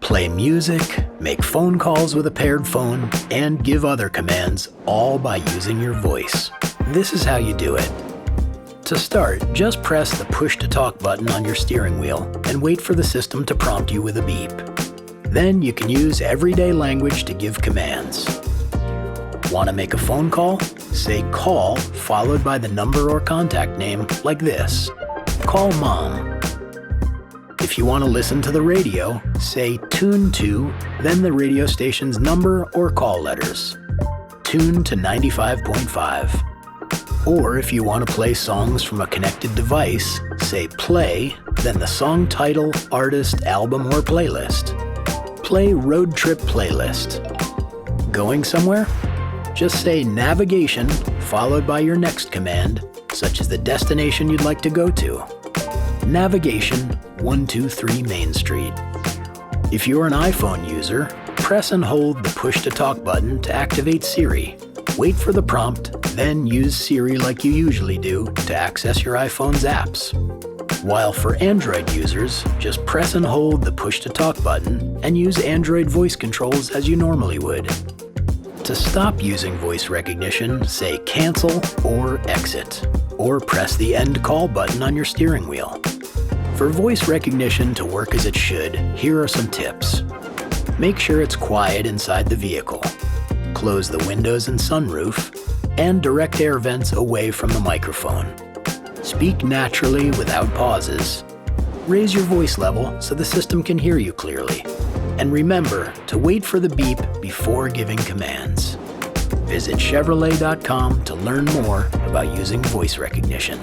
play music, make phone calls with a paired phone, and give other commands, all by using your voice. This is how you do it. To start, just press the push-to-talk button on your steering wheel and wait for the system to prompt you with a beep. Then you can use everyday language to give commands. Want to make a phone call? Say call followed by the number or contact name like this. Call Mom. If you want to listen to the radio, say tune to, then the radio station's number or call letters. Tune to 95.5. Or if you want to play songs from a connected device, say play, then the song title, artist, album, or playlist. Play Road Trip Playlist. Going somewhere? Just say navigation followed by your next command, such as the destination you'd like to go to. Navigation 123 Main Street. If you're an iPhone user, press and hold the push-to-talk button to activate Siri. Wait for the prompt, then use Siri like you usually do to access your iPhone's apps. While for Android users, just press and hold the push-to-talk button and use Android voice controls as you normally would. To stop using voice recognition, say cancel or exit, or press the end call button on your steering wheel. For voice recognition to work as it should, here are some tips. Make sure it's quiet inside the vehicle. Close the windows and sunroof, and direct air vents away from the microphone. Speak naturally without pauses. Raise your voice level so the system can hear you clearly. And remember to wait for the beep before giving commands. Visit Chevrolet.com to learn more about using voice recognition.